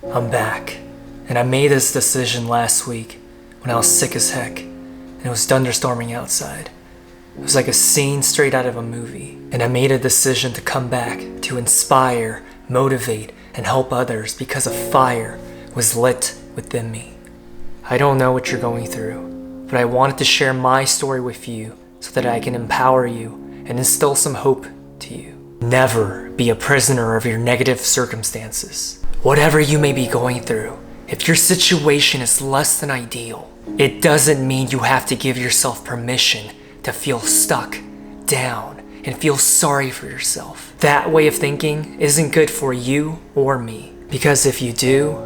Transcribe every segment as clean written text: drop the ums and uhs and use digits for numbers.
I'm back, and I made this decision last week when I was sick as heck, and it was thunderstorming outside. It was like a scene straight out of a movie, and I made a decision to come back to inspire, motivate, and help others because a fire was lit within me. I don't know what you're going through, but I wanted to share my story with you so that I can empower you and instill some hope to you. Never be a prisoner of your negative circumstances. Whatever you may be going through, if your situation is less than ideal, it doesn't mean you have to give yourself permission to feel stuck, down, and feel sorry for yourself. That way of thinking isn't good for you or me, because if you do,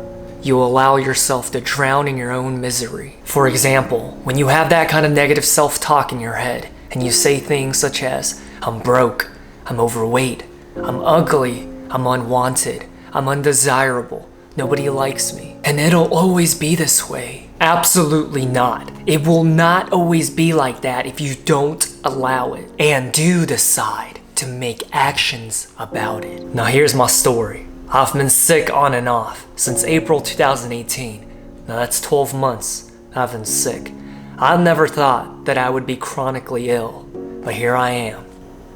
you'll allow yourself to drown in your own misery. For example, when you have that kind of negative self-talk in your head, and you say things such as, I'm broke, I'm overweight, I'm ugly, I'm unwanted, I'm undesirable, nobody likes me, and it'll always be this way. Absolutely not. It will not always be like that if you don't allow it and do decide to make actions about it. Now here's my story. I've been sick on and off since April 2018. Now that's 12 months I've been sick. I never thought that I would be chronically ill, but here I am.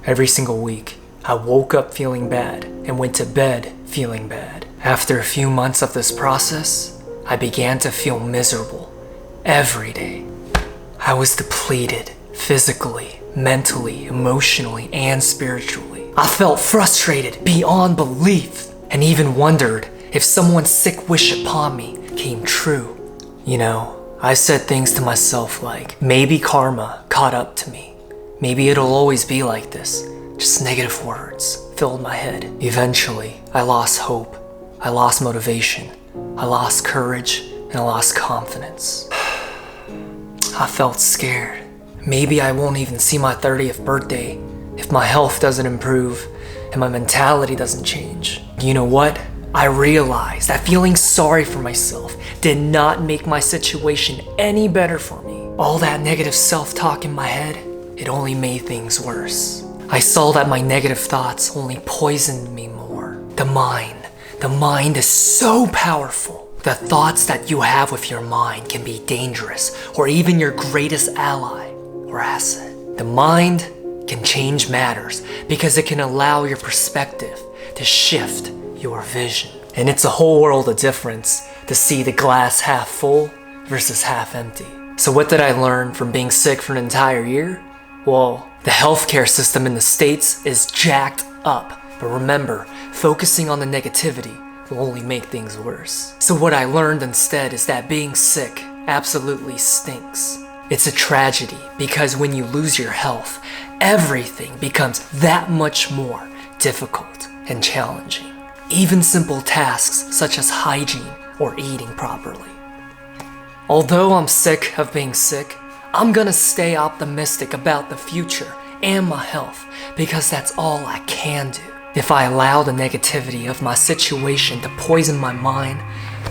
Every single week, I woke up feeling bad and went to bed feeling bad. After a few months of this process, I began to feel miserable every day. I was depleted physically, mentally, emotionally, and spiritually. I felt frustrated beyond belief and even wondered if someone's sick wish upon me came true. You know, I said things to myself like, maybe karma caught up to me. Maybe it'll always be like this. Just negative words filled my head. Eventually, I lost hope. I lost motivation. I lost courage, and I lost confidence. I felt scared. Maybe I won't even see my 30th birthday if my health doesn't improve and my mentality doesn't change. You know what? I realized that feeling sorry for myself did not make my situation any better for me. All that negative self-talk in my head, it only made things worse. I saw that my negative thoughts only poisoned me more. The mind is so powerful. The thoughts that you have with your mind can be dangerous or even your greatest ally or asset. The mind can change matters because it can allow your perspective to shift your vision. And it's a whole world of difference to see the glass half full versus half empty. So what did I learn from being sick for an entire year? Well, the healthcare system in the States is jacked up. But remember, focusing on the negativity will only make things worse. So what I learned instead is that being sick absolutely stinks. It's a tragedy because when you lose your health, everything becomes that much more difficult and challenging. Even simple tasks such as hygiene or eating properly. Although I'm sick of being sick, I'm gonna stay optimistic about the future and my health because that's all I can do. If I allow the negativity of my situation to poison my mind,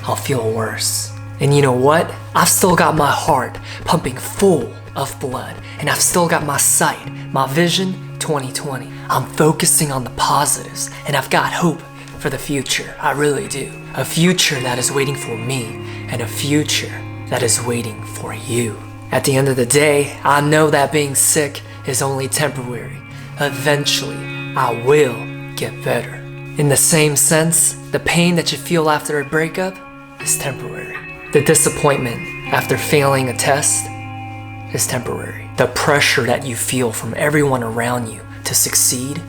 I'll feel worse. And you know what? I've still got my heart pumping full of blood, and I've still got my sight, my vision 2020. I'm focusing on the positives, and I've got hope for the future. I really do. A future that is waiting for me, and a future that is waiting for you. At the end of the day, I know that being sick is only temporary. Eventually, I will get better. In the same sense, the pain that you feel after a breakup is temporary. The disappointment after failing a test is temporary. The pressure that you feel from everyone around you to succeed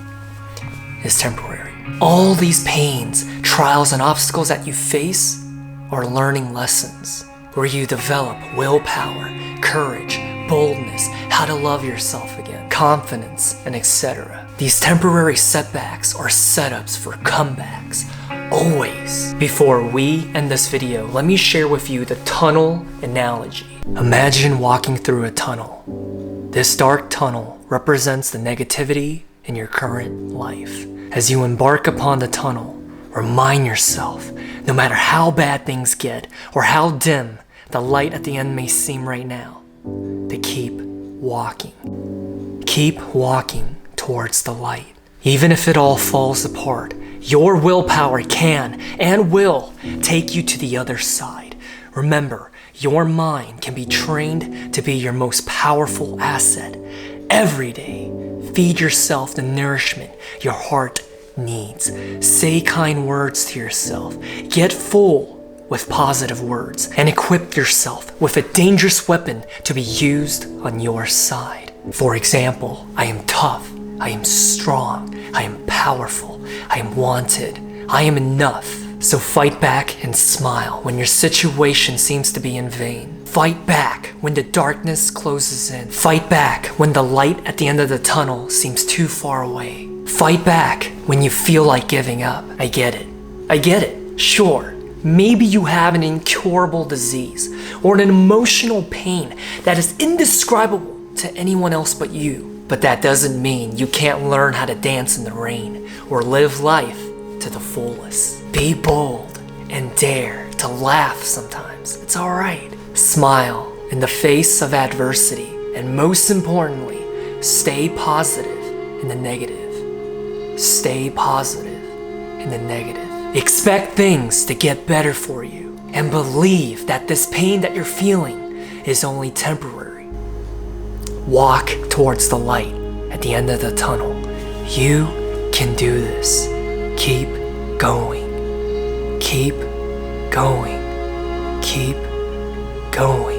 is temporary. All these pains, trials, and obstacles that you face are learning lessons where you develop willpower, courage, boldness, how to love yourself again, confidence, and etc. These temporary setbacks are setups for comebacks, always. Before we end this video, let me share with you the tunnel analogy. Imagine walking through a tunnel. This dark tunnel represents the negativity in your current life. As you embark upon the tunnel, remind yourself, no matter how bad things get or how dim the light at the end may seem right now, to keep walking. Keep walking towards the light. Even if it all falls apart, Your willpower can and will take you to the other side. Remember, your mind can be trained to be your most powerful asset. Every day, feed yourself the nourishment your heart needs. Say kind words to yourself. Get full with positive words and equip yourself with a dangerous weapon to be used on your side. For example, I am tough, I am strong, I am powerful, I am wanted, I am enough. So fight back and smile when your situation seems to be in vain. Fight back when the darkness closes in. Fight back when the light at the end of the tunnel seems too far away. Fight back when you feel like giving up. I get it. Sure, maybe you have an incurable disease or an emotional pain that is indescribable to anyone else but you. But that doesn't mean you can't learn how to dance in the rain or live life to the fullest. Be bold and dare to laugh sometimes. It's alright. Smile in the face of adversity, and most importantly, stay positive in the negative. Stay positive in the negative. Expect things to get better for you, and believe that this pain that you're feeling is only temporary. Walk towards the light at the end of the tunnel. You can do this. Keep going. Keep going. Keep going.